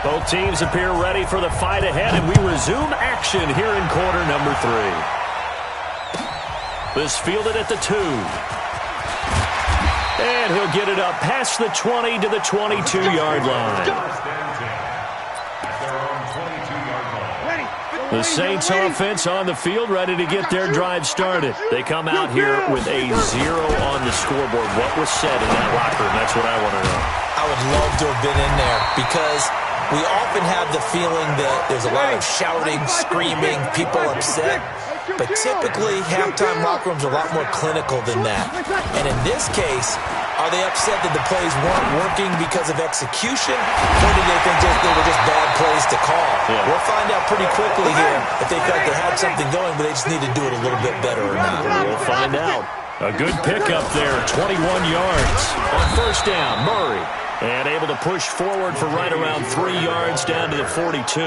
Both teams appear ready for the fight ahead, and we resume action here in quarter number 3. This fielded at the 2. And he'll get it up past the 20 to the 22-yard line. The Saints offense on the field, ready to get their drive started. They come out here with a 0 on the scoreboard. What was said in that locker room? That's what I want to know. I would love to have been in there because we often have the feeling that there's a lot of shouting, screaming, people upset. But typically, halftime locker rooms are a lot more clinical than that. And in this case, are they upset that the plays weren't working because of execution? Or do they think they were just bad plays to call? Yeah. We'll find out pretty quickly here if they felt they had something going, but they just need to do it a little bit better or not. We'll find out. A good pickup there, 21 yards. On first down, Murray. And able to push forward for right around 3 yards down to the 42.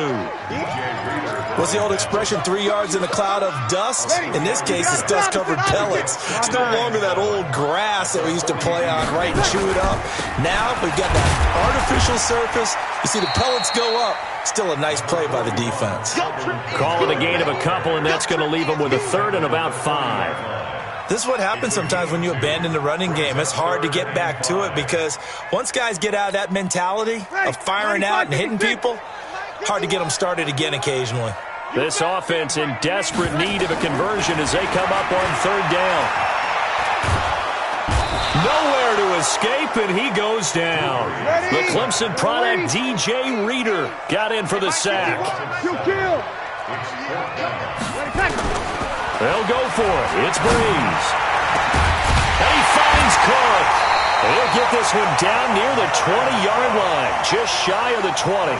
What's the old expression, 3 yards in a cloud of dust? In this case, it's dust-covered pellets. It's no longer that old grass that we used to play on, right, and chew it up. Now we've got that artificial surface. You see the pellets go up. Still a nice play by the defense. Call it a gain of a couple, and that's going to leave them with a third and about 5. This is what happens sometimes when you abandon the running game. It's hard to get back to it because once guys get out of that mentality of firing out and hitting people, hard to get them started again occasionally. This offense in desperate need of a conversion as they come up on third down. Nowhere to escape, and he goes down. The Clemson product, DJ Reader, got in for the sack. They'll go for it. It's Breeze. And he finds Cook. He'll get this one down near the 20-yard line, just shy of the 20.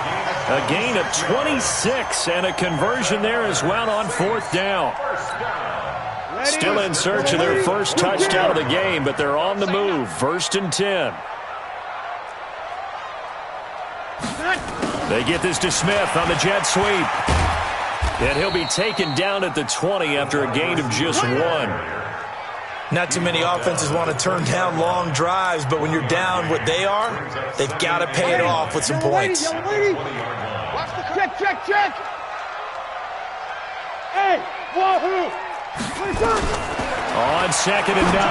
A gain of 26 and a conversion there as well on fourth down. Still in search of their first touchdown of the game, but they're on the move. First and 10. They get this to Smith on the jet sweep. And he'll be taken down at the 20 after a gain of just 1. Not too many offenses want to turn down long drives, but when you're down what they are, they've got to pay it off with some points. Check. Hey, wahoo! On second and 9,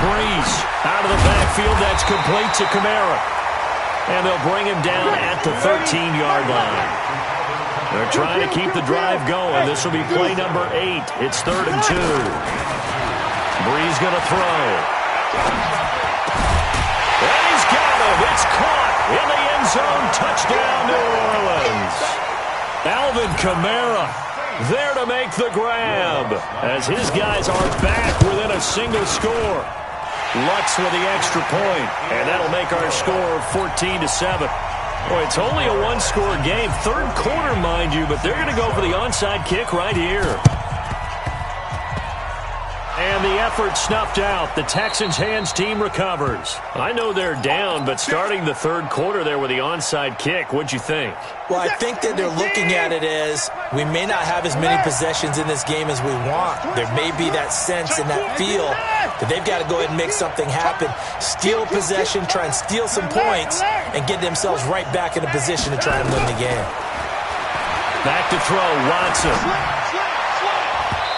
Breeze out of the backfield. That's complete to Kamara. And they'll bring him down at the 13-yard line. They're trying to keep the drive going. This will be play number 8. It's third and 2. Breeze going to throw. And he's got him. It's caught in the end zone. Touchdown, New Orleans. Alvin Kamara there to make the grab as his guys are back within a single score. Lutz with the extra point, and that'll make our score 14-7. Boy, it's only a one-score game. Third quarter, mind you, but they're going to go for the onside kick right here. And the effort snuffed out. The Texans' hands team recovers. I know they're down, but starting the third quarter there with the onside kick, what'd you think? Well, I think that they're looking at it as we may not have as many possessions in this game as we want. There may be that sense and that feel that they've got to go ahead and make something happen. Steal possession, try and steal some points, and get themselves right back in a position to try and win the game. Back to throw, Watson.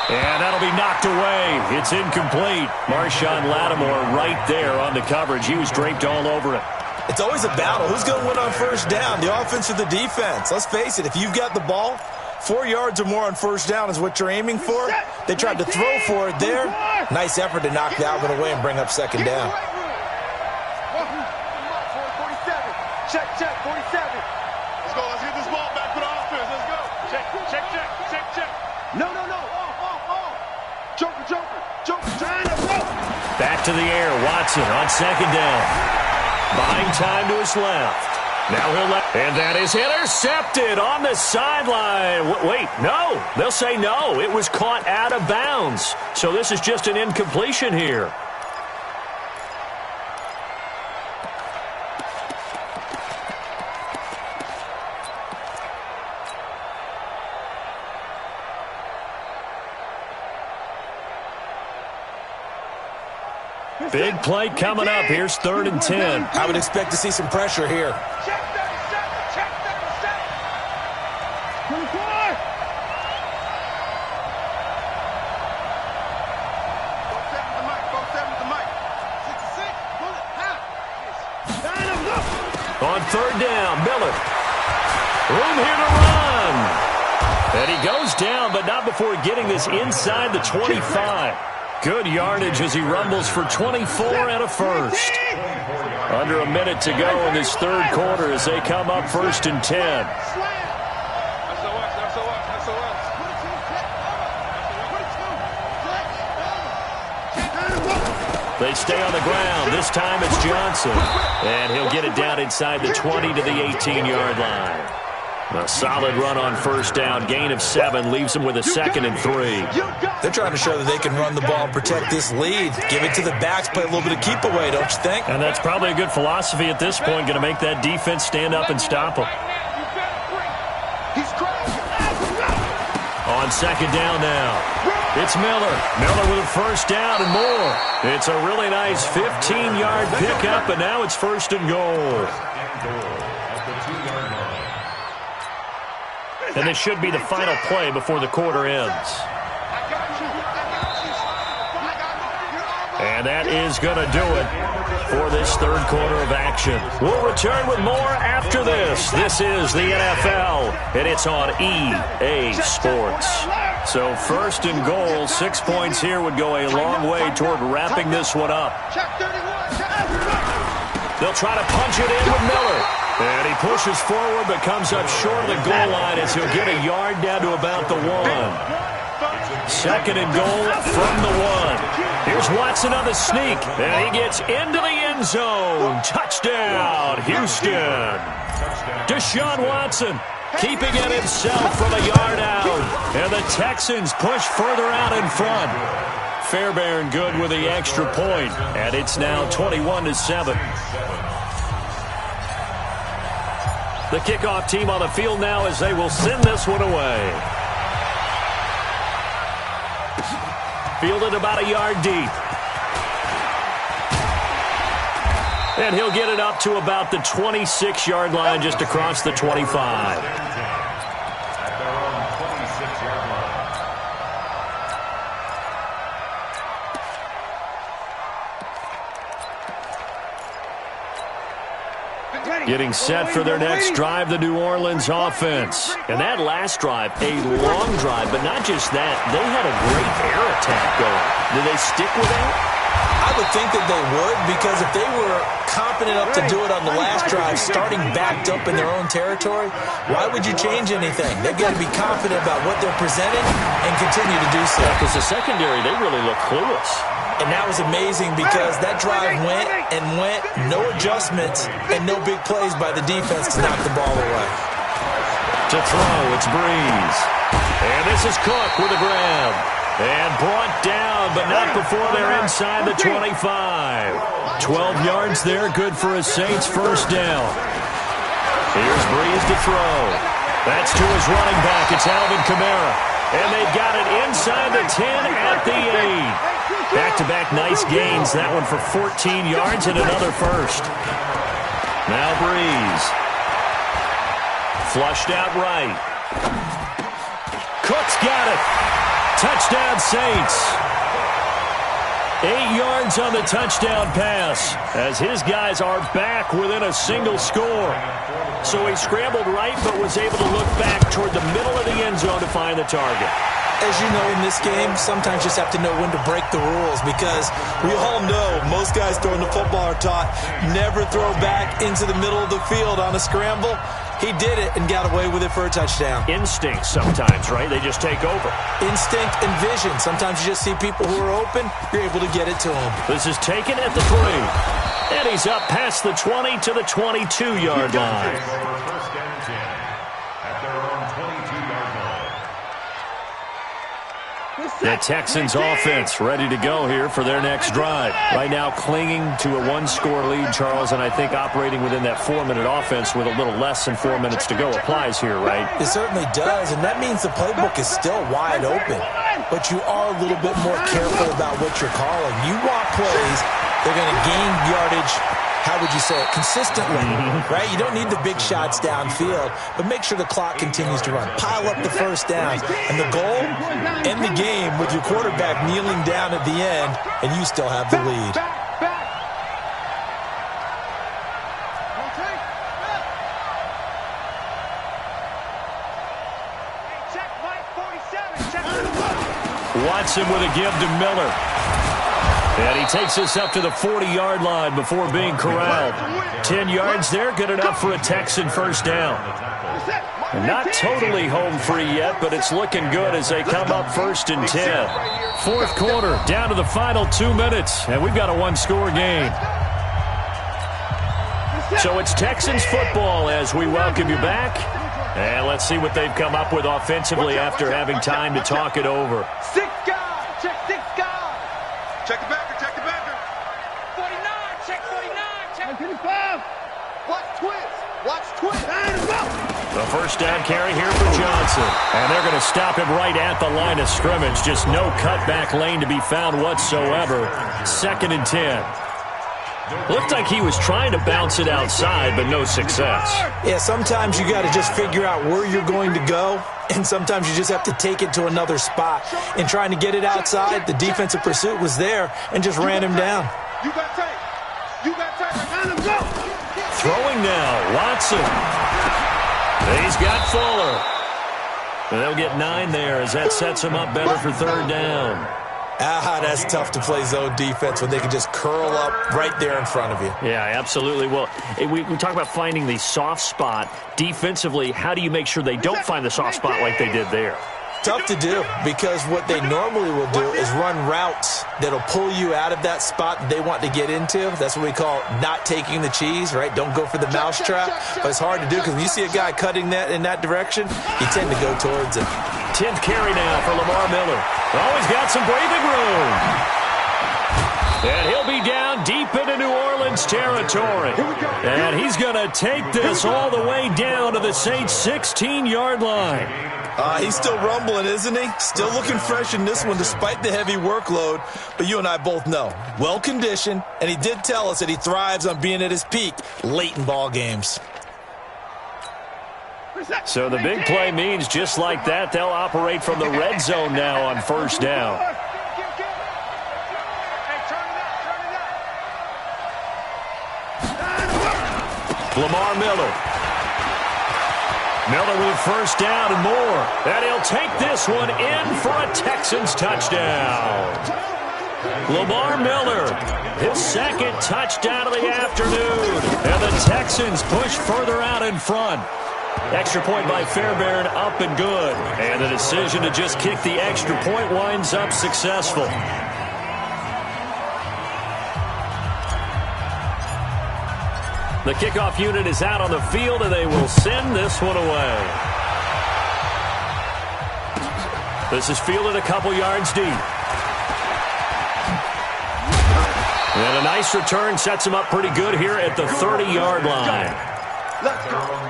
And that'll be knocked away. It's incomplete. Marshawn Lattimore right there on the coverage. He was draped all over it. It's always a battle. Who's going to win on first down, the offense or the defense? Let's face it, if you've got the ball, 4 yards or more on first down is what you're aiming for. They tried to throw for it there. Nice effort to knock Dalvin away and bring up second down. Check, 47. Let's go. Let's get this ball back for the offense. Let's go. Check. No. Joker, trying to go. Back to the air, Watson on second down. Buying time to his left. Now he'll and that is intercepted on the sideline. Wait, no. They'll say no. It was caught out of bounds. So this is just an incompletion here. Big play coming up. Here's third and 10. I would expect to see some pressure here. On third down, Miller. Room here to run. And he goes down, but not before getting this inside the 25. Good yardage as he rumbles for 24 and a first. Under a minute to go in this third quarter as they come up 1st and 10. They stay on the ground. This time it's Johnson. And he'll get it down inside the 20 to the 18-yard line. A solid run on first down. Gain of 7 leaves them with a 2nd and 3. They're trying to show that they can run the ball and protect this lead. Give it to the backs, play a little bit of keep away, don't you think? And that's probably a good philosophy at this point. Going to make that defense stand up and stop them. On second down now. It's Miller. Miller with a first down and more. It's a really nice 15-yard pickup, and now it's 1st and goal. And this should be the final play before the quarter ends. And that is going to do it for this third quarter of action. We'll return with more after this. This is the NFL, and it's on EA Sports. So 1st and goal, 6 points here would go a long way toward wrapping this one up. They'll try to punch it in with Miller. And he pushes forward but comes up short of the goal line as he'll get a yard down to about the 1. 2nd and goal from the 1. Here's Watson on the sneak. And he gets into the end zone. Touchdown, Houston. Deshaun Watson keeping it himself from a yard out. And the Texans push further out in front. Fairbairn good with the extra point. And it's now 21-7. The kickoff team on the field now as they will send this one away. Fielded about a yard deep. And he'll get it up to about the 26-yard line just across the 25. Getting set for their next drive, the New Orleans offense. And that last drive, a long drive, but not just that. They had a great air attack going. Do they stick with that? I would think that they would, because if they were confident enough to do it on the last drive, starting backed up in their own territory, why would you change anything? They've got to be confident about what they're presenting and continue to do so. Because the secondary, they really look clueless. And that was amazing because that drive went and went, no adjustments, and no big plays by the defense to knock the ball away. To throw, it's Breeze. And this is Cook with a grab. And brought down, but not before they're inside the 25. 12 yards there, good for a Saints first down. Here's Breeze to throw. That's to his running back. It's Alvin Kamara. And they got it inside the 10 at the 8. Back-to-back nice gains. That one for 14 yards and another first. Now Breeze. Flushed out right. Cook's got it. Touchdown Saints. 8 yards on the touchdown pass as his guys are back within a single score. So he scrambled right but was able to look back toward the middle of the end zone to find the target. As you know, in this game, sometimes you just have to know when to break the rules, because we all know most guys throwing the football are taught never throw back into the middle of the field on a scramble. He did it and got away with it for a touchdown. Instinct sometimes, right? They just take over. Instinct and vision. Sometimes you just see people who are open, you're able to get it to them. This is taken at the 3. And he's up past the 20 to the 22-yard line. The Texans offense ready to go here for their next drive. Right now clinging to a 1-score lead, Charles, and I think operating within that 4-minute offense with a little less than 4 minutes to go applies here, right? It certainly does, and that means the playbook is still wide open. But you are a little bit more careful about what you're calling. You want plays, they're going to gain yardage, how would you say it, consistently, right? You don't need the big shots downfield, but make sure the clock continues to run. Pile up the first downs. And the goal, end the game with your quarterback kneeling down at the end, and you still have the lead. Watson with a give to Miller. And he takes us up to the 40-yard line before being corralled. 10 yards there, good enough for a Texan first down. And not totally home free yet, but it's looking good as they come up 1st and 10. Fourth quarter, down to the final 2 minutes, and we've got a one-score game. So it's Texans football as we welcome you back. And let's see what they've come up with offensively after having time to talk it over. 6 guys. Check 6 guys. Check the backer. Check the backer. 49. Check 49. Check 55. Watch twist. Watch twist. The first down carry here for Johnson. And they're going to stop him right at the line of scrimmage. Just no cutback lane to be found whatsoever. 2nd and 10. Looked like he was trying to bounce it outside, but no success. Yeah, sometimes you got to just figure out where you're going to go, and sometimes you just have to take it to another spot. In trying to get it outside, the defensive pursuit was there and just ran him down. You got tape. You got tape. Let him go. Throwing now, Watson. He's got Fuller. They'll get 9 there as that sets him up better for 3rd down. That's tough to play zone defense when they can just curl up right there in front of you. Yeah, absolutely. Well, we talk about finding the soft spot. Defensively, how do you make sure they don't find the soft spot like they did there? Tough to do because what they normally will do is run routes that'll pull you out of that spot that they want to get into. That's what we call not taking the cheese, right? Don't go for the mousetrap. But it's hard to do because when you see a guy cutting that in that direction, you tend to go towards it. 10th carry now for Lamar Miller. Always got some breathing room. And he'll be down deep into New Orleans territory. And he's going to take this all the way down to the Saints' 16-yard line. He's still rumbling, isn't he? Still looking fresh in this one despite the heavy workload. But you and I both know, well-conditioned, and he did tell us that he thrives on being at his peak late in ball games. So the big play means just like that, they'll operate from the red zone now on 1st down. Lamar Miller. Miller with 1st down and more. And he'll take this one in for a Texans touchdown. Lamar Miller, his 2nd touchdown of the afternoon. And the Texans push further out in front. Extra point by Fairbairn, up and good. And the decision to just kick the extra point winds up successful. The kickoff unit is out on the field, and they will send this one away. This is fielded a couple yards deep. And a nice return sets him up pretty good here at the 30-yard line. Let's go.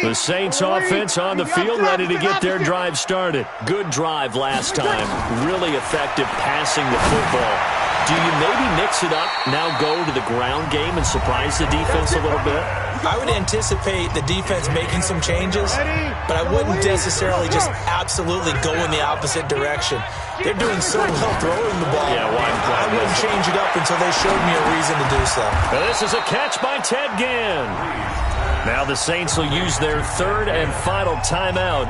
The Saints offense on the field, ready to get their drive started. Good drive last time. Really effective passing the football. Do you maybe mix it up, now go to the ground game and surprise the defense a little bit? I would anticipate the defense making some changes, but I wouldn't necessarily just absolutely go in the opposite direction. They're doing so well throwing the ball. Yeah, I wouldn't change it up until they showed me a reason to do so. And this is a catch by Ted Ginn. Now the Saints will use their 3rd and final timeout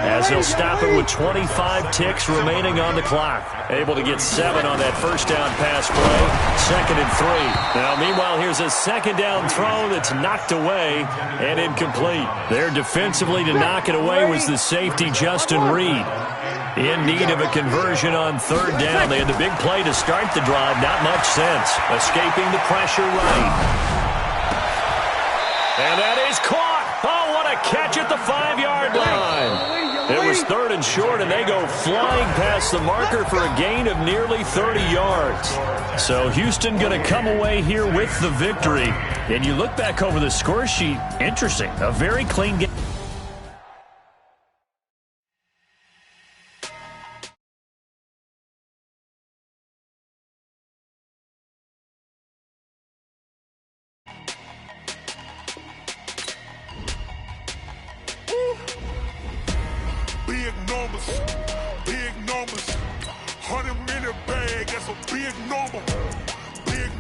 as they'll stop it with 25 ticks remaining on the clock. Able to get 7 on that 1st down pass play. 2nd and 3. Now, meanwhile, here's a 2nd down throw that's knocked away and incomplete. There defensively to knock it away was the safety Justin Reed. In need of a conversion on 3rd down. They had the big play to start the drive. Not much sense. Escaping the pressure right. And that is caught. Oh, what a catch at the 5-yard line. It was 3rd and short, and they go flying past the marker for a gain of nearly 30 yards. So Houston going to come away here with the victory. And you look back over the score sheet, interesting. A very clean game. Big numbers, 100 minute bag, that's a big number. Big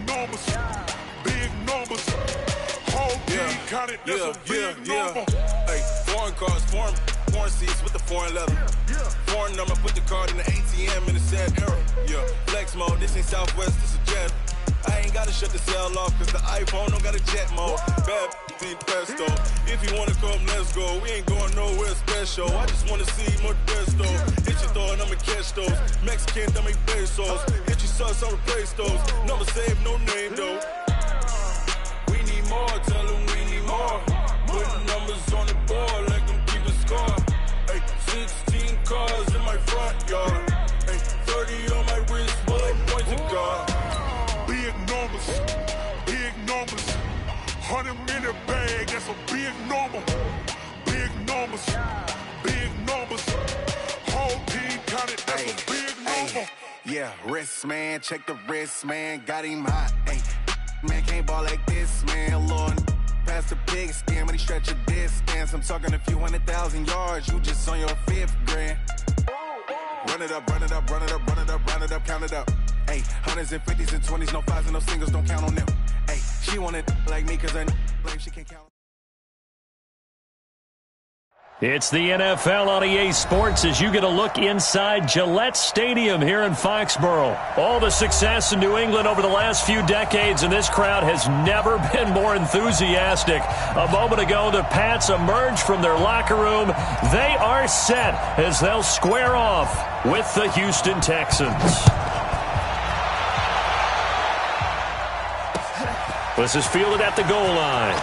numbers, whole counted, that's a big number. Hey, foreign cars, foreign seats with the foreign leather. Foreign number, put the card in the ATM in the sad era. Yeah, flex mode, this ain't Southwest, this a jet. I ain't gotta shut the cell off, cause the iPhone don't got a jet mode. Bad need pesto. If you wanna come, let's go. We ain't going nowhere special. I just wanna see more Modesto. Hit your throw and I'ma catch those. Mexican, I make pesos. Hit your sauce, I'll replace those. Number save, no name though. We need more, tell them we need more. Putting numbers on the board, like them keep a score. Hey, 16 cars in my front yard. Hey, 30 on my wrist, bullet points of God. Big numbers, big numbers. 100 in the bag, that's a big number. Big numbers, big numbers. Whole team counted, that's a big number. Yeah, wrist man, check the wrist man, got him hot. Ay, man can't ball like this, man. Lord, past the pig skin when he stretch a distance. I'm talking a few 100,000 yards, you just on your 5th grand. Run it up, run it up, run it up, run it up, run it up, count it up. Hey, hundreds and 50s and 20s, no 5s and no singles, don't count on them. Hey, she want it like me cause her blame she can't count. It's the NFL on EA Sports as you get a look inside Gillette Stadium here in Foxborough. All the success in New England over the last few decades, and this crowd has never been more enthusiastic. A moment ago, the Pats emerged from their locker room. They are set as they'll square off with the Houston Texans. This is fielded at the goal line.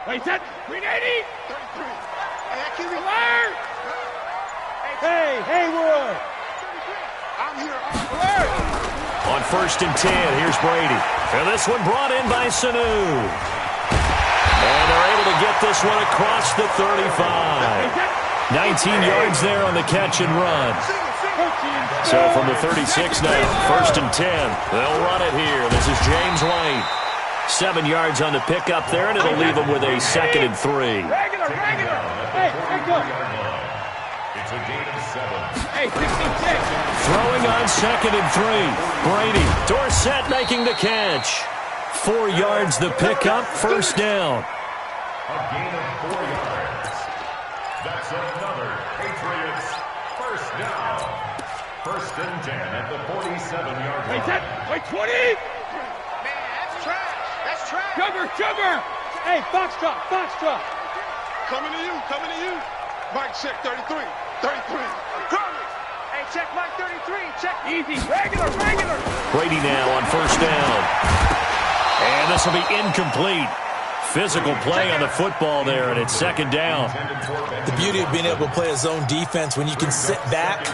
Wait, set. 380. 33. Alert. Hey, Haywood. I'm here. Alert. On 1st and 10, here's Brady. And this one brought in by Sanu. And they're able to get this one across the 35. 19 yards there on the catch and run. So from the 36 now, 1st and 10. They'll run it here. This is James White. 7 yards on the pickup there, and it'll leave them with a 2nd and 3. Regular. Hey, go. It's a gain of 7. Hey, 66. Throwing on 2nd and 3. Brady, Dorsett making the catch. 4 yards the pickup, 1st down. A gain of 4 yards. That's another Patriots 1st down. 1st and 10 at the 47-yard line. Wait, set. Wait, 20. Man, that's trash. Sugar! Hey, Foxtrot! Coming to you. Mike, check 33. Coming. Hey, check Mike 33. Check. Easy. Regular. Brady now on 1st down. And this will be incomplete. Physical play on the football there, and it's 2nd down. The beauty of being able to play a zone defense, when you can sit back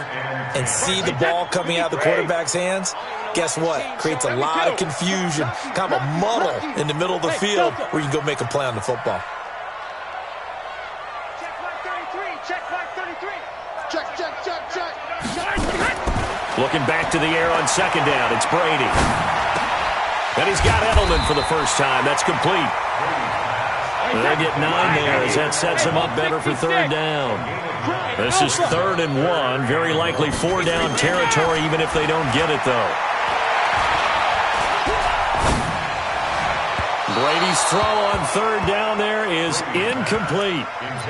and see the ball coming out of the quarterback's hands, guess what? Creates a lot of confusion, kind of a muddle in the middle of the field where you can go make a play on the football. Check Mike 33. Check. Looking back to the air on 2nd down. It's Brady. And he's got Edelman for the first time. That's complete. They get 9 there as that sets him up better for 3rd down. This is 3rd and 1. Very likely 4-down territory even if they don't get it, though. Brady's throw on 3rd down there is incomplete.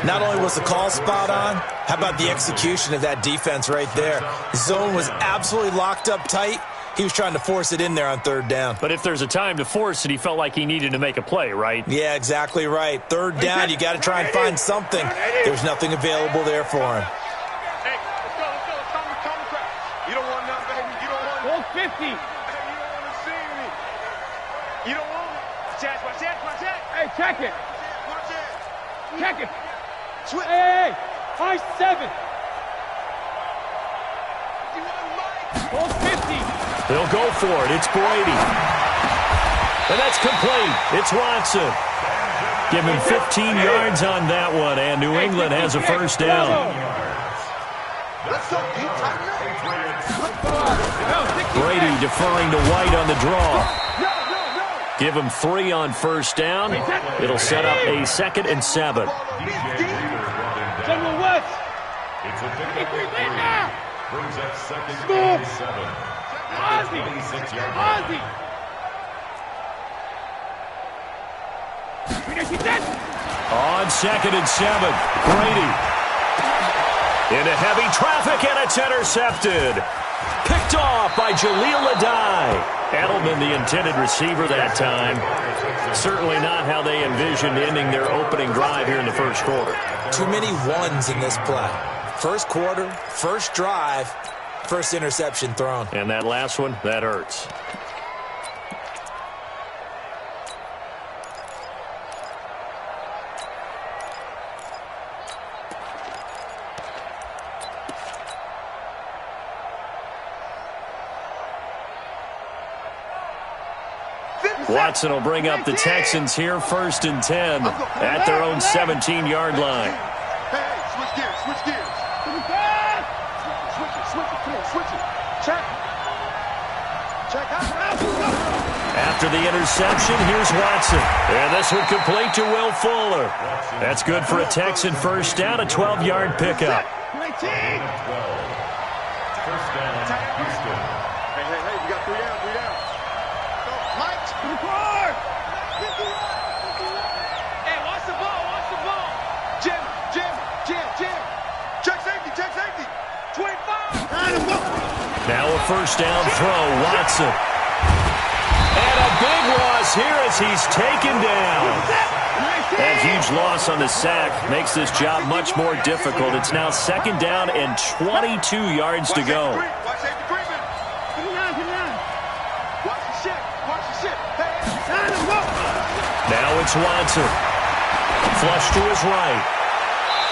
Not only was the call spot on, how about the execution of that defense right there? The zone was absolutely locked up tight. He was trying to force it in there on 3rd down. But if there's a time to force it, he felt like he needed to make a play, right? Yeah, exactly right. 3rd down, you got to try and find something. There's nothing available there for him. Hey, let's go. Calm the crowd. You don't want nothing, baby. You don't want 50. Hey, you don't want to see me. You don't want me. Watch that. Hey, check it. Check it. Hey, 5-7. Ball 50. They'll go for it. It's Brady. And that's complete. It's Watson. Give him 15 yards on that one, and New England has a first down. Brady deferring to White on the draw. Give him 3 on first down. It'll set up a 2nd and 7. General West. It's a pickup of 3. Brings up 2nd and 7. At the 26-yard line. On 2nd and 7, Brady. Into heavy traffic, and it's intercepted. Picked off by Jaleel Adai. Edelman, the intended receiver that time. Certainly not how they envisioned ending their opening drive here in the first quarter. Too many ones in this play. First quarter, first drive, first interception thrown. And that last one, that hurts. Watson will bring up the Texans here, 1st and 10 at their own 17-yard line. Hey, switch gears, switch gears. Switch it. Check. After the interception, here's Watson. And this one complete to Will Fuller. That's good for a Texan first down, a 12-yard pickup. First down, Houston. Hey, you got 3 down. Mike, to the car! Hey, watch the ball. Jim. Check safety. 25. Now a first down throw, Watson. And a big loss here as he's taken down. That huge loss on the sack makes this job much more difficult. It's now 2nd down and 22 yards to go. Watch safety creeping. Watch the shit. Now it's Watson. Flush to his right.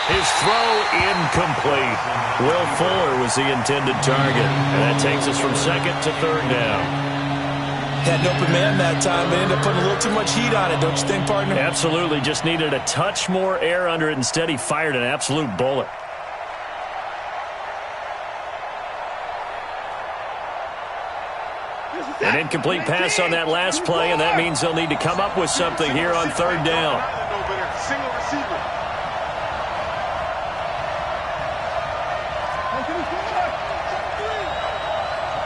His throw incomplete. Will Fuller was the intended target. And that takes us from 2nd to 3rd down. Had an open man that time, but ended up putting a little too much heat on it, don't you think, partner? Absolutely. Just needed a touch more air under it. Instead, he fired an absolute bullet. An incomplete pass on that last play, and that means they'll need to come up with something here on 3rd down. Single receiver.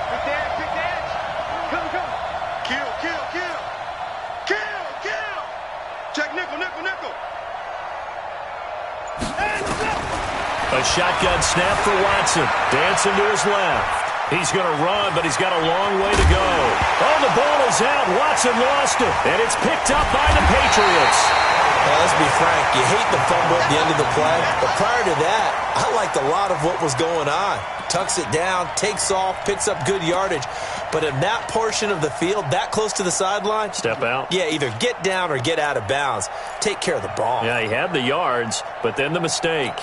Pick the edge. Come. Kill. Check nickel. A shotgun snap for Watson. Dancing to his left. He's going to run, but he's got a long way to go. Oh, the ball is out. Watson lost it, and it's picked up by the Patriots. Well, let's be frank. You hate the fumble at the end of the play. But prior to that, I liked a lot of what was going on. Tucks it down, takes off, picks up good yardage. But in that portion of the field, that close to the sideline, step out. Yeah, either get down or get out of bounds. Take care of the ball. Yeah, he had the yards, but then the mistake.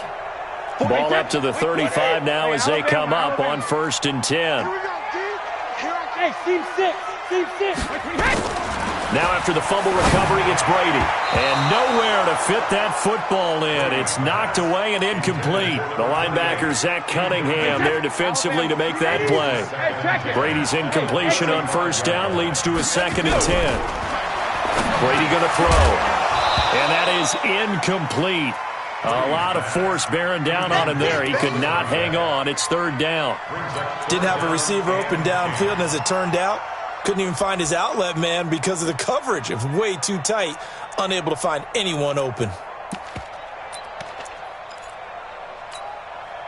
Ball up to the 35 now as they come up on 1st and 10. Hey, team 6. Now after the fumble recovery, it's Brady. And nowhere to fit that football in. It's knocked away and incomplete. The linebacker, Zach Cunningham, there defensively to make that play. Brady's incompletion on 1st down leads to a 2nd and 10. Brady going to throw. And that is incomplete. A lot of force bearing down on him there. He could not hang on. It's 3rd down. Didn't have a receiver open downfield, and as it turned out, couldn't even find his outlet man because of the coverage. It was way too tight, unable to find anyone open.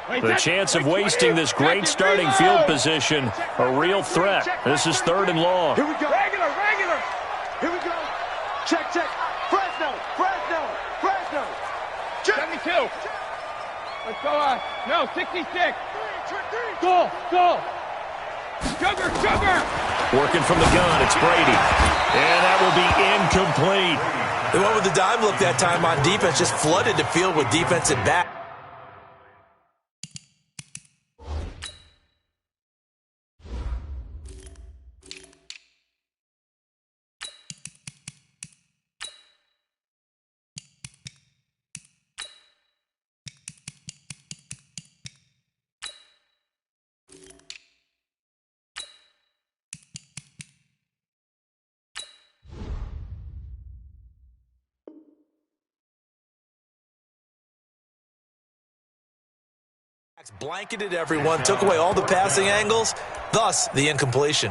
The chance of wasting this great starting field position, a real threat. This is 3rd and long. Here we go. Regular. Here we go. Check. Fresno. 72. Let's go. No, 66. Go. Sugar. Working from the gun, it's Brady. And that will be incomplete. They went with the dime look that time on defense, just flooded the field with defensive back. Blanketed everyone, took away all the passing angles, thus the incompletion.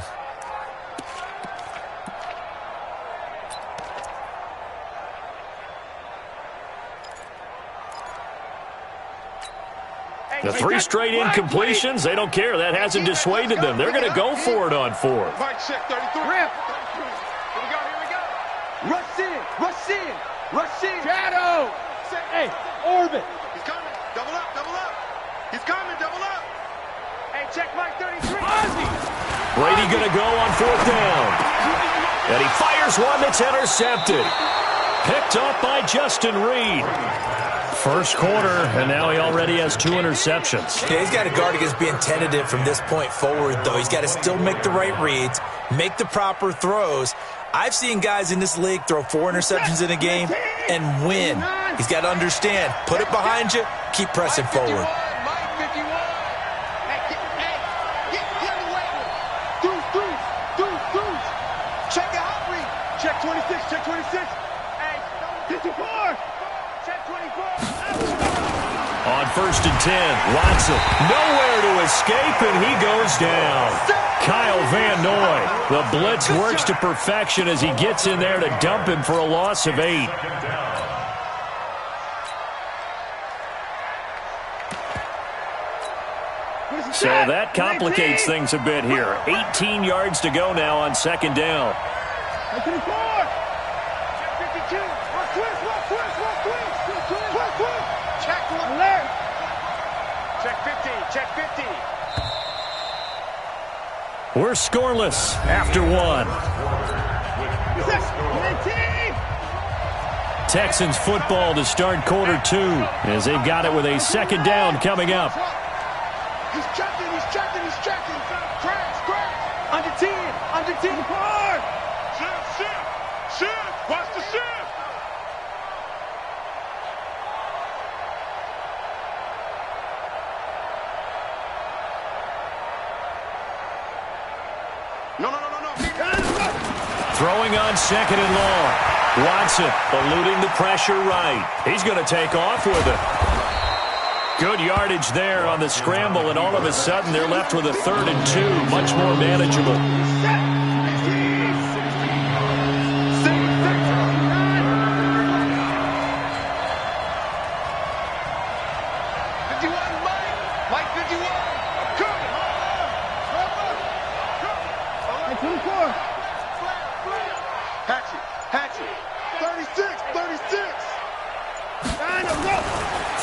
The 3 straight incompletions, they don't care. That hasn't dissuaded them. They're going to go for it on 4th. Mike check 33. Here we go. Rush in, rush in, rush in. Shadow. Hey, orbit. He's coming. Double up, double up. He's coming, double up. Hey, check Mike 33. Brady going to go on 4th down. And he fires one that's intercepted. Picked up by Justin Reed. First quarter, and now he already has 2 interceptions. Yeah, he's got to guard against being tentative from this point forward, though. He's got to still make the right reads, make the proper throws. I've seen guys in this league throw 4 interceptions in a game and win. He's got to understand, put it behind you, keep pressing forward. Mike 51. Hey, get away with it. Deuce. Check the hot read. Check 26, check 26. Hey, 54. Check 24. On 1st and 10, Watson nowhere to escape, and he goes down. Kyle Van Noy, the blitz works to perfection as he gets in there to dump him for a loss of 8. So that complicates things a bit here. 18 yards to go now on 2nd down. Check 52. Check 1. Check 50. Check 50. We're scoreless after 1. Texans football to start quarter 2 as they've got it with a 2nd down coming up. He's checking. Crash. Under 10. Hard. Shift. Watch the shift. No. Throwing on 2nd and long. Watson eluding the pressure right. He's going to take off with it. Good yardage there on the scramble, and all of a sudden they're left with a 3rd and 2, much more manageable. Mike 51. Hatchet. 36.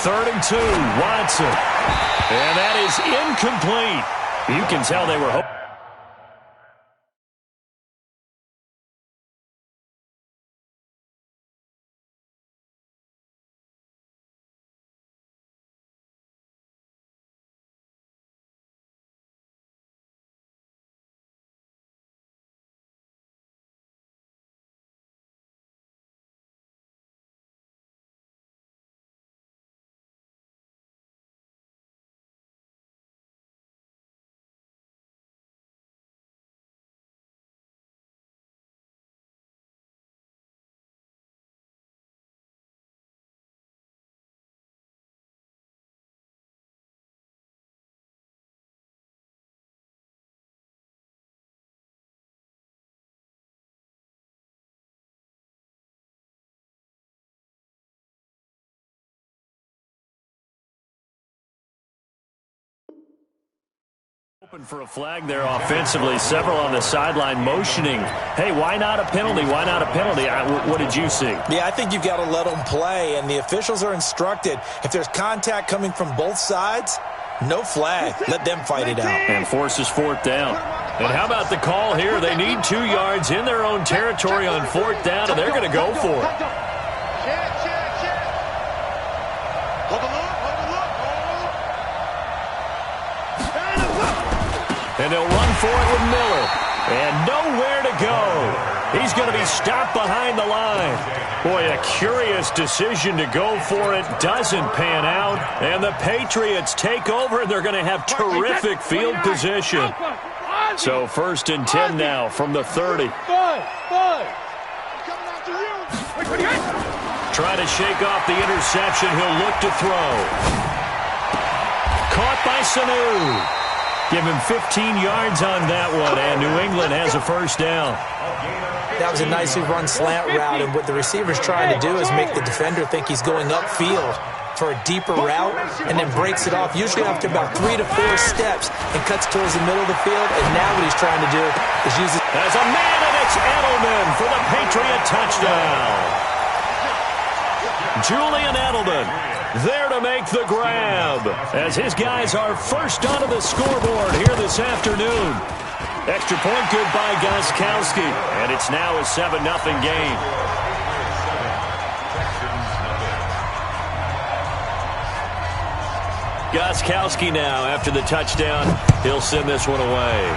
3rd and 2, Watson. And that is incomplete. You can tell they were hoping. Open for a flag there offensively. Several on the sideline motioning. Hey, why not a penalty? Why not a penalty? What did you see? Yeah, I think you've got to let them play, and the officials are instructed. If there's contact coming from both sides, no flag. Let them fight it out. And forces 4th down. And how about the call here? They need 2 yards in their own territory on 4th down, and they're going to go for it. And they'll run for it with Miller. And nowhere to go. He's going to be stopped behind the line. Boy, a curious decision to go for it. Doesn't pan out. And the Patriots take over, and they're going to have terrific field position. So 1st and 10 now from the 30. Trying to shake off the interception. He'll look to throw. Caught by Sanu. Give him 15 yards on that one, and New England has a 1st down. That was a nicely run slant route, and what the receiver's trying to do is make the defender think he's going upfield for a deeper route, and then breaks it off, usually after about 3 to 4 steps, and cuts towards the middle of the field. And now what he's trying to do is use it. There's a man, and it's Edelman for the Patriot touchdown. Julian Edelman there to make the grab, as his guys are first onto the scoreboard here this afternoon. Extra point good by Gostkowski, and it's now a 7-0 game. Gostkowski now, after the touchdown, he'll send this one away.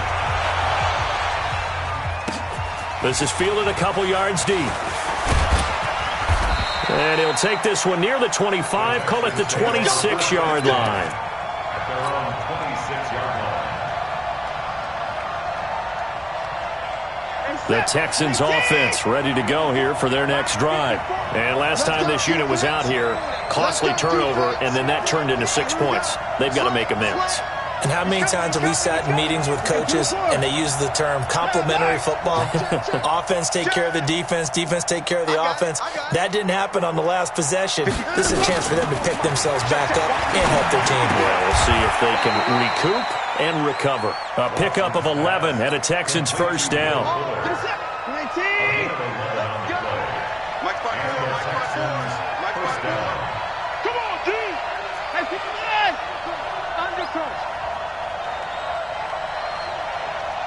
This is fielded a couple yards deep. And he'll take this one near the 25, call it the 26-yard line. At their own 26-yard line. The Texans offense ready to go here for their next drive. And last time this unit was out here, costly turnover, and then that turned into 6 points. They've got to make amends. And how many times have we sat in meetings with coaches and they use the term complementary football? Offense take care of the defense, defense take care of the offense. That didn't happen on the last possession. This is a chance for them to pick themselves back up and help their team. Well, we'll see if they can recoup and recover. A pickup of 11 and a Texans 1st down.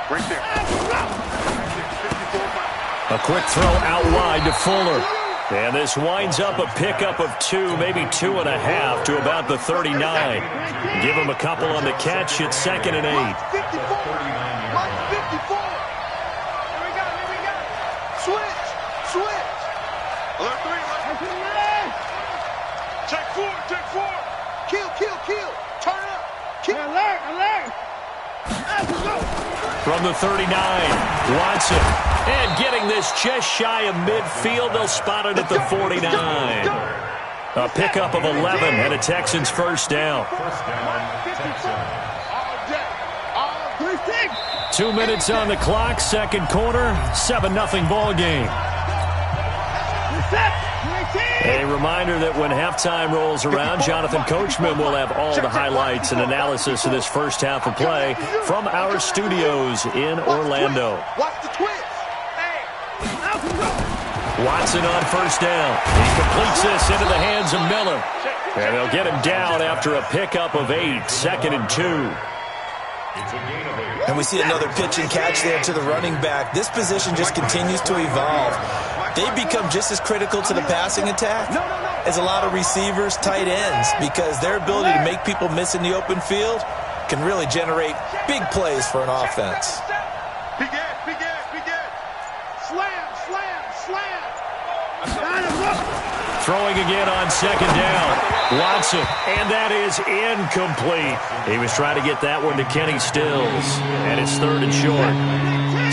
Right there. A quick throw out wide to Fuller. And this winds up a pickup of 2, maybe 2.5 to about the 39. Give him a couple on the catch. It's 2nd and 8. 54. Here we go. Switch. Alert 3. Check 4. Kill. Turn up. Kill. Alert. From the 39, Watson. And getting this just shy of midfield. They'll spot it at the 49. A pickup of 11 and a Texans 1st down. 2 minutes on the clock, 2nd quarter, 7-0 ball game. A reminder that when halftime rolls around, Jonathan Coachman will have all the highlights and analysis of this first half of play from our studios in Orlando. Watch the twist. Watson on 1st down. He completes this into the hands of Miller. And they'll get him down after a pickup of 8, 2nd and 2. And we see another pitch and catch there to the running back. This position just continues to evolve. They become just as critical to the passing attack as a lot of receivers, tight ends, because their ability to make people miss in the open field can really generate big plays for an offense. Big Ed. Slam. Throwing again on 2nd down. Watson, and that is incomplete. He was trying to get that one to Kenny Stills, and it's 3rd and short.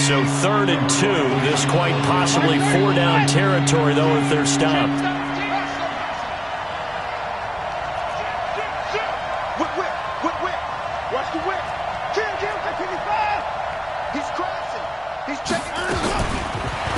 So 3rd and 2. This quite possibly 4-down territory, though, if they're stopped. Whip. Watch the whip. Kill. He's crossing. He's checking.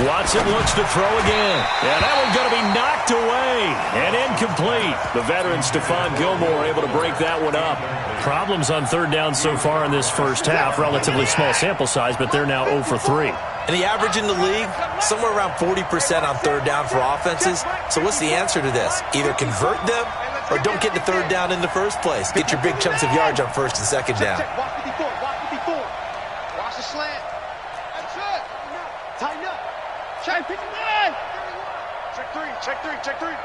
Watson looks to throw again. And that one's going to be knocked away and incomplete. The veteran Stephon Gilmore able to break that one up. Problems on 3rd down so far in this first half. Relatively small sample size, but they're now 0 for 3. And the average in the league, somewhere around 40% on 3rd down for offenses. So what's the answer to this? Either convert them or don't get the 3rd down in the first place. Get your big chunks of yards on 1st and 2nd down. Watch the slant. Check 59. Check three.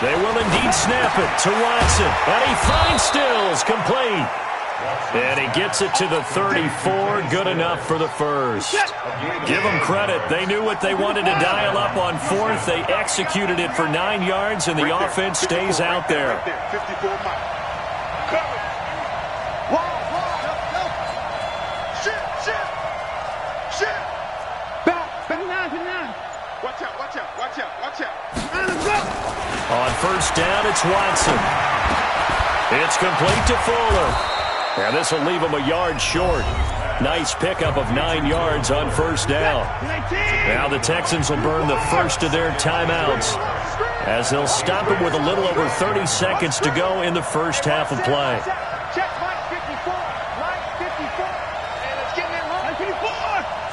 They will indeed snap it to Watson. And he finds Stills complete. And he gets it to the 34. Good enough for the first. Give them credit. They knew what they wanted to dial up on fourth. They executed it for 9 yards, and the offense stays out there. 54 Mike. Cover. Wall. Shit. Back 59. Watch out. On first down, it's Watson. It's complete to Fuller. And this will leave him a yard short. Nice pickup of 9 yards on first down. Now the Texans will burn the first of their timeouts as they'll stop it with a little over 30 seconds to go in the first half of play. Check Mike 54. And it's getting in low. 54.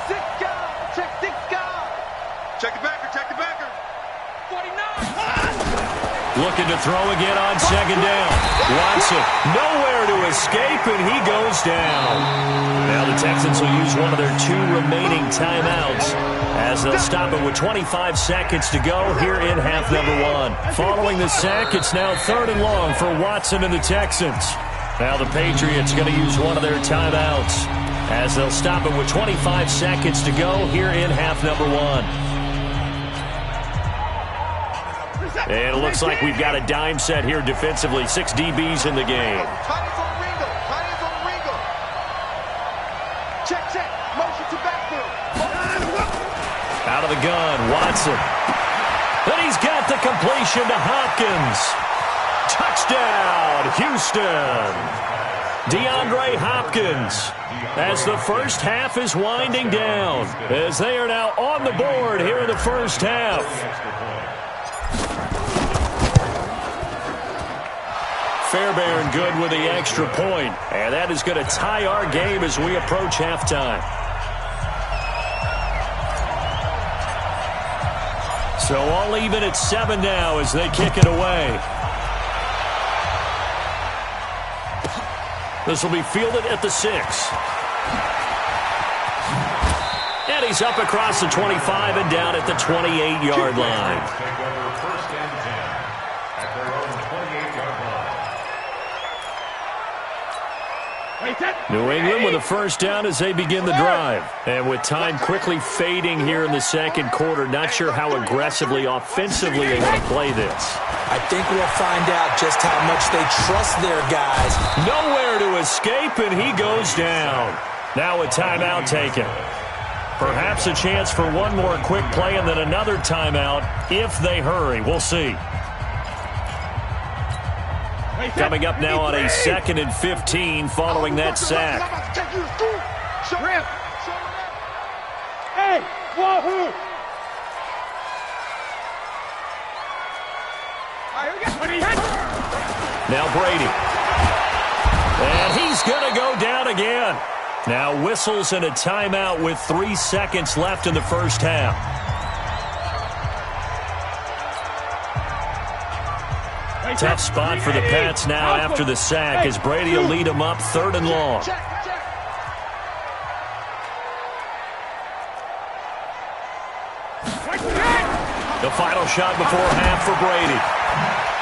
6 guys. Check 6 guys. Check the backer. 49. Looking to throw again on second down. Watson nowhere to escape, and he goes down. Now the Texans will use one of their 2 remaining timeouts as they'll stop it with 25 seconds to go here in half number 1. Following the sack, it's now 3rd and long for Watson and the Texans. Now the Patriots going to use one of their timeouts as they'll stop it with 25 seconds to go here in half number 1. And it looks like we've got a dime set here defensively. 6 DBs in the game. Tiny's on Ringo. Check. Motion to backfield. Out of the gun, Watson. And he's got the completion to Hopkins. Touchdown, Houston. DeAndre Hopkins, as the first half is winding down, as they are now on the board here in the first half. Fairbairn good with the extra point, and that is going to tie our game as we approach halftime. So all even at 7 now as they kick it away. This will be fielded at the 6. And he's up across the 25 and down at the 28-yard line. New England with a first down as they begin the drive. And with time quickly fading here in the second quarter, not sure how aggressively, offensively they want to play this. I think we'll find out just how much they trust their guys. Nowhere to escape, and he goes down. Now a timeout taken. Perhaps a chance for one more quick play and then another timeout if they hurry. We'll see. Coming up now on a 2nd and 15 following that sack. Hey, wahoo! Now Brady. And he's going to go down again. Now whistles and a timeout with 3 seconds left in the first half. Tough spot for the Pats now after the sack as Brady will lead them up 3rd and long. The final shot before half for Brady.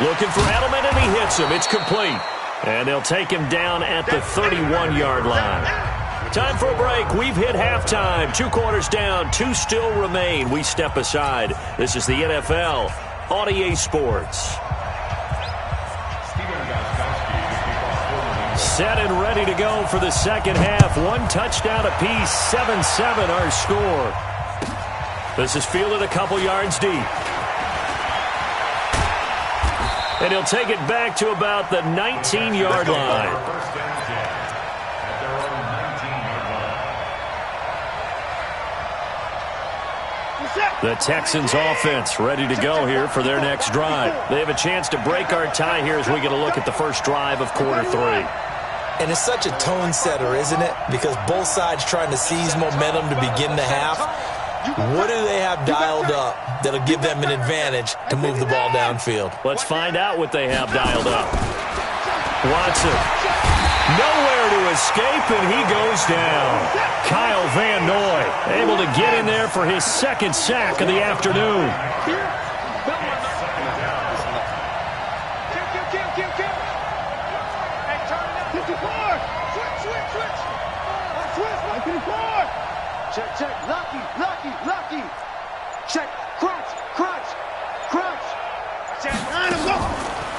Looking for Edelman, and he hits him. It's complete. And they'll take him down at the 31-yard line. Time for a break. We've hit halftime. 2 quarters down. 2 still remain. We step aside. This is the NFL on EA Sports. Set and ready to go for the second half. 1 touchdown apiece. 7-7 our score. This is fielded a couple yards deep. And he'll take it back to about the 19-yard line. The Texans offense ready to go here for their next drive. They have a chance to break our tie here as we get a look at the first drive of quarter 3. And it's such a tone setter, isn't it? Because both sides trying to seize momentum to begin the half. What do they have dialed up that'll give them an advantage to move the ball downfield? Let's find out what they have dialed up. Watson Nowhere to escape, and he goes down. Kyle Van Noy able to get in there for his second sack of the afternoon. Check, lucky. Check, crunch.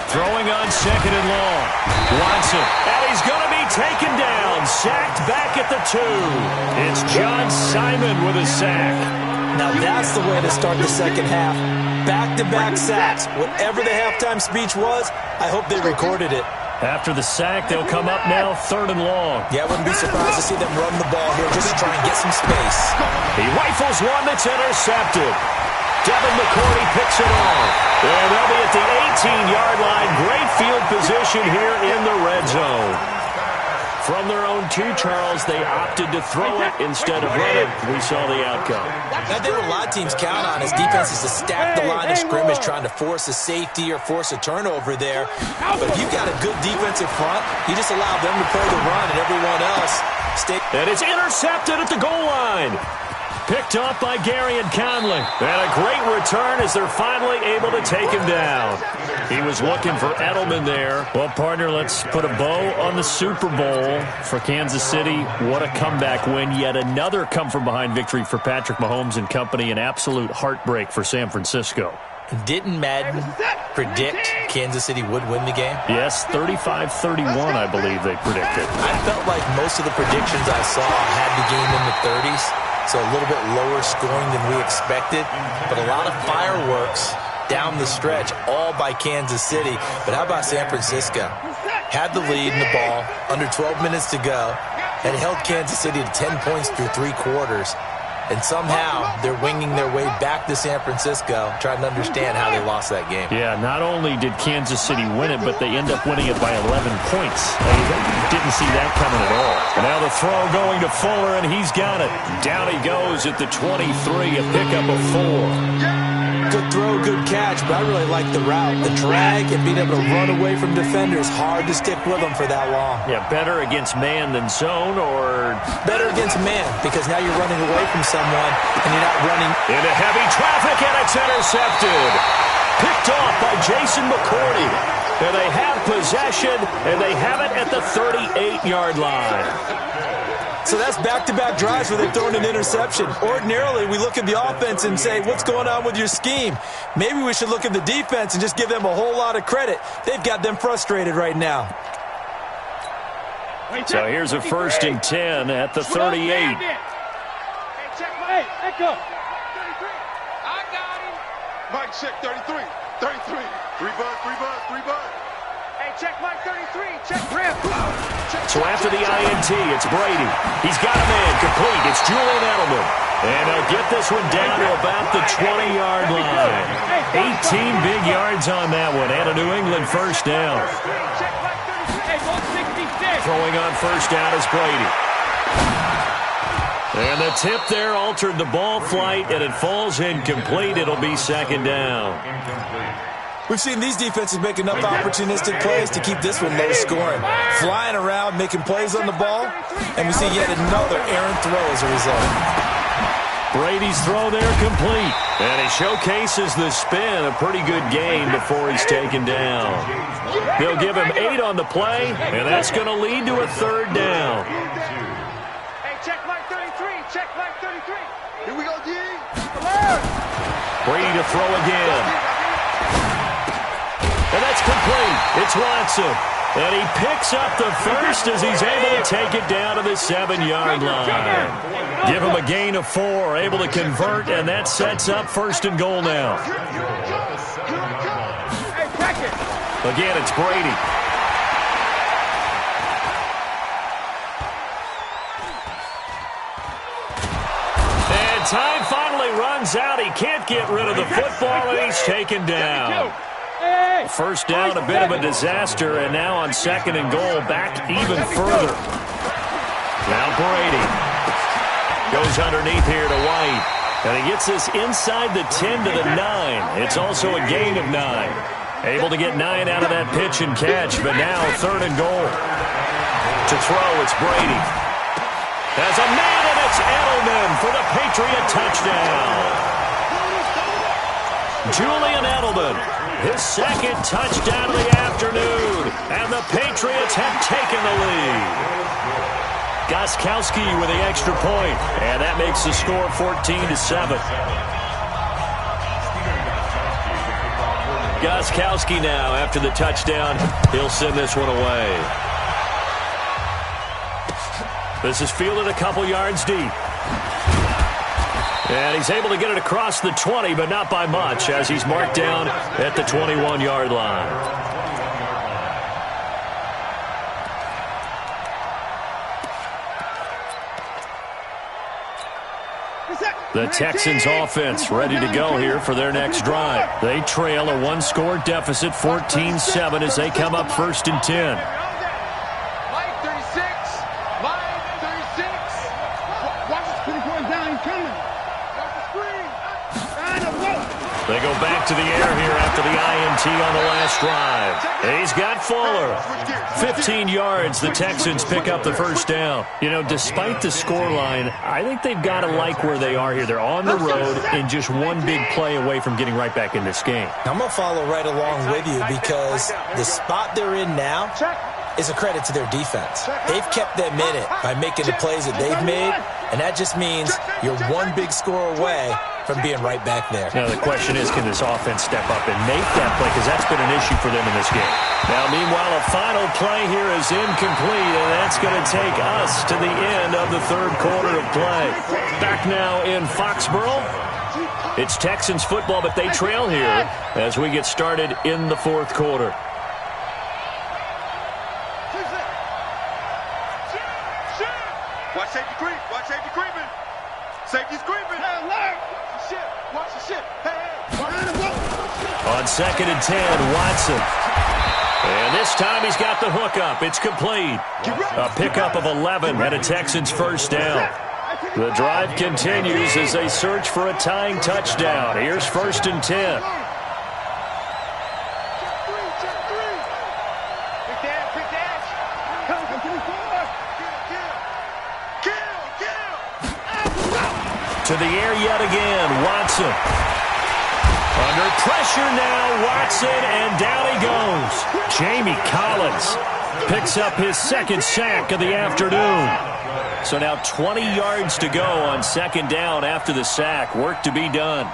Throwing on second and long. Watson, and he's going to be taken down. Sacked back at the 2. It's John Simon with a sack. Now that's the way to start the second half. Back-to-back sacks. Whatever the halftime speech was, I hope they recorded it. After the sack, they'll come up now third and long. Yeah, I wouldn't be surprised to see them run the ball here just to try and get some space. He rifles one that's intercepted. Devin McCourty picks it off. And they'll be at the 18-yard line. Great field position here in the red zone. From their own 2, Charles, they opted to throw it instead of run it. We saw the outcome. I think what a lot of teams count on is defenses to stack the line of scrimmage, trying to force a safety or force a turnover there. But if you've got a good defensive front, you just allow them to play the run and everyone else stay. And it's intercepted at the goal line. Picked off by Gary and Conley. And a great return as they're finally able to take him down. He was looking for Edelman there. Well, partner, let's put a bow on the Super Bowl for Kansas City. What a comeback win. Yet another come-from-behind victory for Patrick Mahomes and company. An absolute heartbreak for San Francisco. Didn't Madden predict Kansas City would win the game? Yes, 35-31, I believe they predicted. I felt like most of the predictions I saw had the game in the 30s. So a little bit lower scoring than we expected, but a lot of fireworks down the stretch, all by Kansas City. But how about San Francisco? Had the lead in the ball, under 12 minutes to go, and held Kansas City to 10 points through 3 quarters. And somehow they're winging their way back to San Francisco, trying to understand how they lost that game. Yeah, not only did Kansas City win it, but they end up winning it by 11 points. They didn't see that coming at all. And now the throw going to Fuller, and he's got it. Down he goes at the 23, a pickup of 4. Good throw, good catch, but I really like the route. The drag and being able to run away from defenders, hard to stick with them for that long. Yeah, better against man than zone, or better against man, because now you're running away from someone and you're not running into heavy traffic, and it's intercepted. Picked off by Jason McCourty. And they have possession, and they have it at the 38-yard line. So that's back-to-back drives where they've thrown an interception. Ordinarily, we look at the offense and say, what's going on with your scheme? Maybe we should look at the defense and just give them a whole lot of credit. They've got them frustrated right now. So here's a 1st and 10 at the 38. Hey, Echo. 33. I got him. Mike, check 33. 33. 3 bud. Hey, check Mike 33. Check Rip. So after the INT, it's Brady. He's got a man complete. It's Julian Edelman. And he'll get this one down to about the 20-yard line. 18 big yards on that one. And a New England first down. Throwing on first down is Brady. And the tip there altered the ball flight, and it falls incomplete. It'll be 2nd down. We've seen these defenses make enough opportunistic plays to keep this one low scoring. Flying around, making plays on the ball, and we see yet another errant throw as a result. Brady's throw there complete. And he showcases the spin. A pretty good game before he's taken down. They'll give him 8 on the play, and that's going to lead to a 3rd down. Hey, check Mike 33. Check Mike 33. Here we go, D. Brady to throw again. And that's complete. It's Watson. And he picks up the first as he's able to take it down to the 7-yard line. Give him a gain of 4, able to convert, and that sets up 1st and goal now. Again, it's Brady. And time finally runs out. He can't get rid of the football, and he's taken down. First down, a bit of a disaster, and now on 2nd and goal, back even further. Now Brady goes underneath here to White, and he gets this inside the 10 to the 9. It's also a gain of 9. Able to get 9 out of that pitch and catch, but now 3rd and goal. To throw, it's Brady. Has a man, and it's Edelman for the Patriot touchdown. Julian Edelman, his second touchdown of the afternoon, and the Patriots have taken the lead. Gostkowski with the extra point, and that makes the score 14-7. Gostkowski now, after the touchdown, he'll send this one away. This is fielded a couple yards deep. And he's able to get it across the 20, but not by much, as he's marked down at the 21-yard line. The Texans offense ready to go here for their next drive. They trail a one-score deficit, 14-7, as they come up 1st and 10. Mike 36. Mike 36. Watch the screen going down. He's coming. Watch the screen. They go back to the air here after the INT on the last drive. He's got Fuller. 15 yards, the Texans pick up the first down. You know, despite the scoreline, I think they've got to like where they are here. They're on the road and just one big play away from getting right back in this game. I'm going to follow right along with you because the spot they're in now is a credit to their defense. They've kept them in it by making the plays that they've made, and that just means you're one big score away from being right back there. Now, the question is, can this offense step up and make that play? Because that's been an issue for them in this game. Now, meanwhile, a final play here is incomplete, and that's going to take us to the end of the third quarter of play. Back now in Foxborough. It's Texans football, but they trail here as we get started in the fourth quarter. Watch safety creep. Watch safety creeping. Safety's creeping. Hey, alert. Watch the shit. Watch the shit. Hey. On 2nd and 10, Watson. And this time he's got the hookup. It's complete. A pickup of 11 and a Texans first down. The drive continues as they search for a tying touchdown. Here's 1st and 10. To the air yet again, Watson. Under pressure now, Watson, and down he goes. Jamie Collins picks up his second sack of the afternoon. So now 20 yards to go on 2nd down after the sack. Work to be done.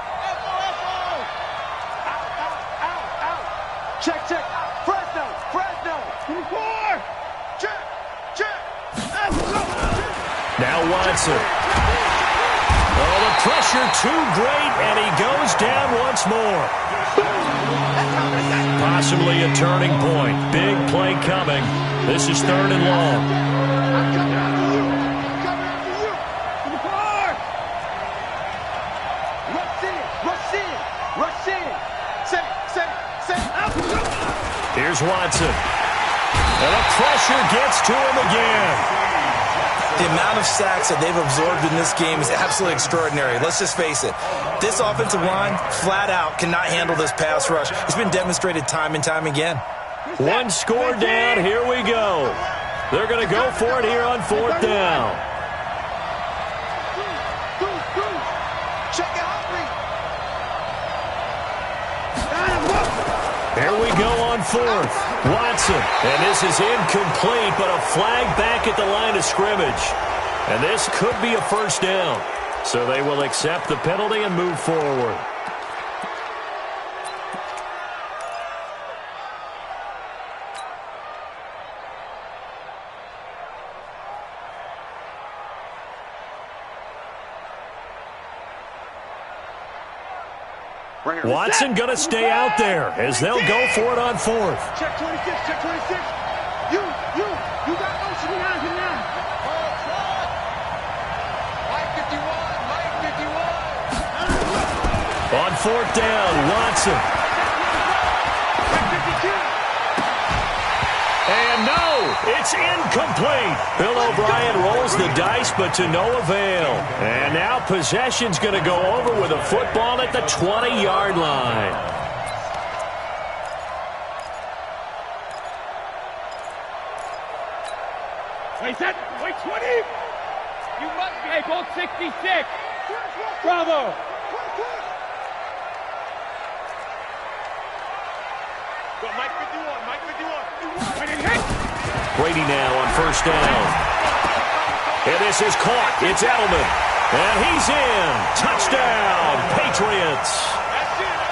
Check. Fresno. 24. Check. Now Watson. Oh, the pressure too great, and he goes down once more. Possibly a turning point. Big play coming. This is 3rd and long. I'm coming after you. To the car. Rush in. Say. Here's Watson. And the pressure gets to him again. The amount of sacks that they've absorbed in this game is absolutely extraordinary. Let's just face it. This offensive line, flat out, cannot handle this pass rush. It's been demonstrated time and time again. One score down. Here we go. They're going to go for it here on 4th down. Check out. Here we go on 4th. Watson. And this is incomplete, but a flag back at the line of scrimmage. And this could be a first down. So they will accept the penalty and move forward. Watson going to stay out there as they'll go for it on 4th. Check 26. You got motion behind him now. Mike 51. On 4th down, Watson. And no, it's incomplete. Bill O'Brien rolls the dice, but to no avail. And now possession's going to go over with a football at the 20-yard line. Hey, set. Wait, 20. You must be. Hey, goal 66. Bravo. Go, Mike 51. Mike 51. Brady now on first down. And this is caught. It's Edelman. And he's in. Touchdown, Patriots.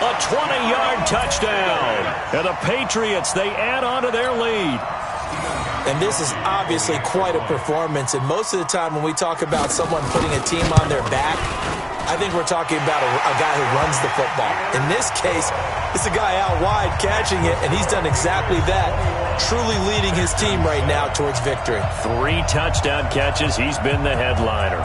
A 20-yard touchdown. And the Patriots, they add on to their lead. And this is obviously quite a performance. And most of the time when we talk about someone putting a team on their back, I think we're talking about a guy who runs the football. In this case, it's a guy out wide catching it, and he's done exactly that, truly leading his team right now towards victory. 3 touchdown catches. He's been the headliner.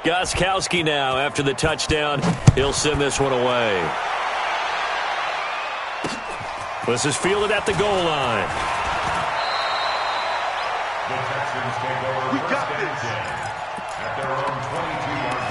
Gostkowski now after the touchdown. He'll send this one away. This is fielded at the goal line. The Texans take over We got first and this. 10 at their own 22-yard line.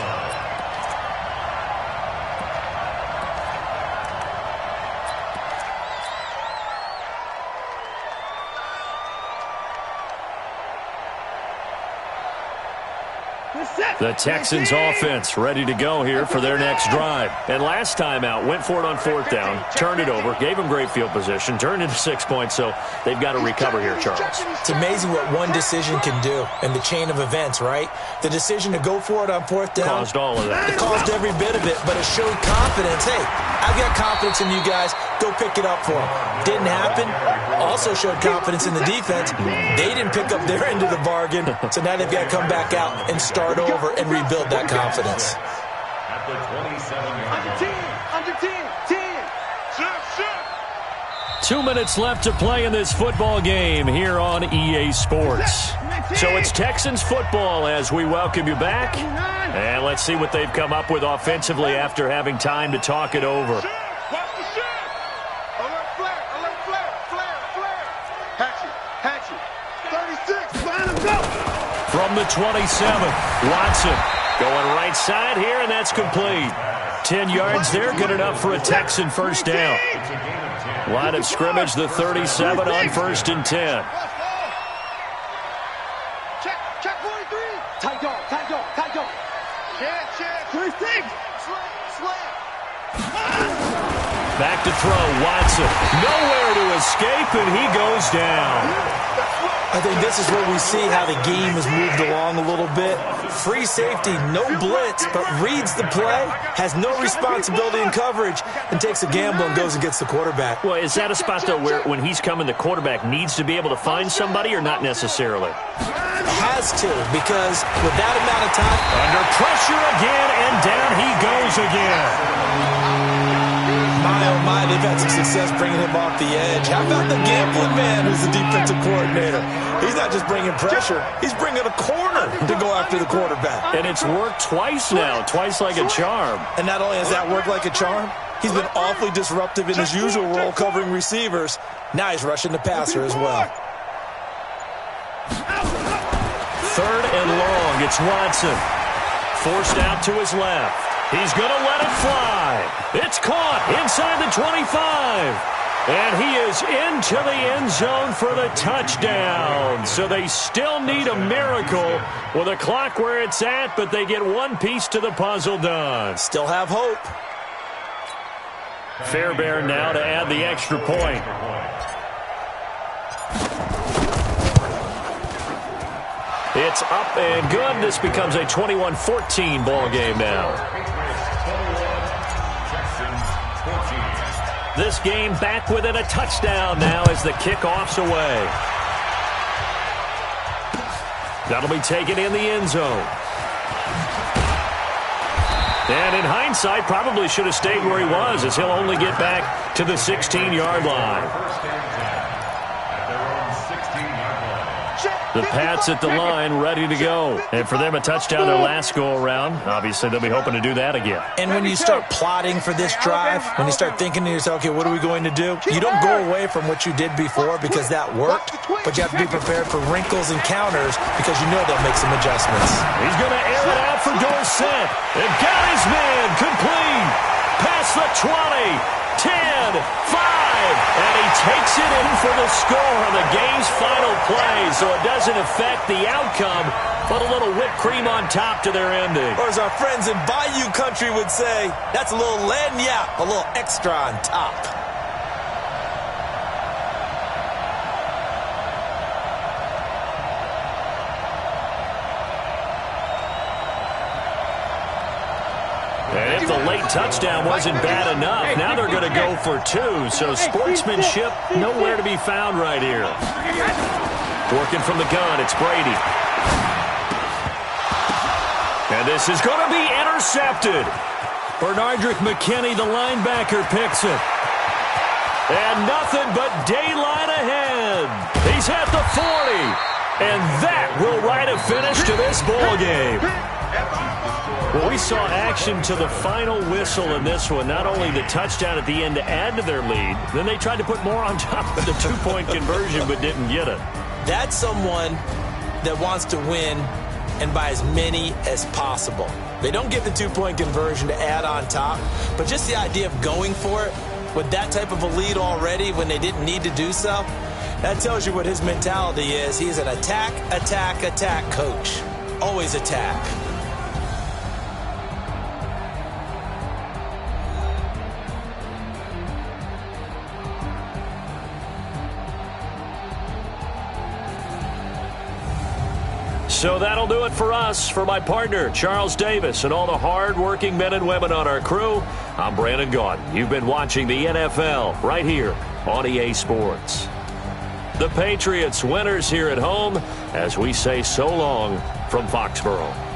The Texans offense ready to go here for their next drive. And last time out, went for it on 4th down, turned it over, gave them great field position, turned into 6 points, so they've got to recover here, Charles. It's amazing what one decision can do in the chain of events, right? The decision to go for it on 4th down. Caused all of that. It caused every bit of it, but it showed confidence. Hey, I've got confidence in you guys. Go pick it up for them. Didn't happen. Also showed confidence in the defense. They didn't pick up their end of the bargain, so now they've got to come back out and start over and rebuild that confidence. At the 27-yard line. Under 10. 10. 2 minutes left to play in this football game here on EA Sports. So it's Texans football as we welcome you back. And let's see what they've come up with offensively after having time to talk it over. Watch the shit. Alert flare. Alert flare. Flare. Flare. Hatchet. 36. Line him go. From the 27, Watson going right side here, and that's complete. 10 yards there, good enough for a Texan first down. It's a gain of 10. Line of scrimmage, the 37 on 1st and 10. Check 43. Tight dog. Check. 36. Slam. Back to throw, Watson. Nowhere to escape, and he goes down. I think this is where we see how the game has moved along a little bit. Free safety, no blitz, but reads the play, has no responsibility in coverage, and takes a gamble and goes and gets the quarterback. Well, is that a spot, though, where when he's coming, the quarterback needs to be able to find somebody or not necessarily? Has to, because with that amount of time... Under pressure again, and down he goes again. My, they've had some success bringing him off the edge. How about the gambling man who's the defensive coordinator? He's not just bringing pressure, he's bringing a corner to go after the quarterback. And it's worked twice now, twice like a charm. And not only has that worked like a charm, he's been awfully disruptive in his usual role covering receivers. Now he's rushing the passer as well. 3rd and long, it's Watson. Forced out to his left. He's going to let it fly. It's caught inside the 25. And he is into the end zone for the touchdown. So they still need a miracle with a clock where it's at, but they get one piece to the puzzle done. Still have hope. Fairbairn now to add the extra point. It's up and good. This becomes a 21-14 ball game now. This game back within a touchdown now as the kickoff's away. That'll be taken in the end zone. And in hindsight, probably should have stayed where he was, as he'll only get back to the 16-yard line. First and 10 at their own 16-yard line. Check. The Pats at the line, ready to go. And for them, a touchdown their last go-around. Obviously, they'll be hoping to do that again. And when you start plotting for this drive, when you start thinking to yourself, okay, what are we going to do? You don't go away from what you did before because that worked, but you have to be prepared for wrinkles and counters because you know they'll make some adjustments. He's going to air it out for Dorsett. And got his man complete. Past the 20, 10, 5. And he takes it in for the score on the game's final play, so it doesn't affect the outcome, but a little whipped cream on top to their ending. Or as our friends in Bayou Country would say, that's a little lagniappe, a little extra on top. And if the late touchdown wasn't bad enough, now they're going to go for 2. So sportsmanship nowhere to be found right here. Working from the gun, it's Brady. And this is going to be intercepted. Bernardrick McKinney, the linebacker, picks it. And nothing but daylight ahead. He's at the 40. And that will write a finish to this ball game. Well, we saw action to the final whistle in this one. Not only the touchdown at the end to add to their lead, then they tried to put more on top of the two-point conversion but didn't get it. That's someone that wants to win and by as many as possible. They don't get the two-point conversion to add on top, but just the idea of going for it with that type of a lead already when they didn't need to do so, that tells you what his mentality is. He's an attack, attack, attack coach. Always attack. So that'll do it for us. For my partner, Charles Davis, and all the hard-working men and women on our crew, I'm Brandon Gaudin. You've been watching the NFL right here on EA Sports. The Patriots winners here at home as we say so long from Foxborough.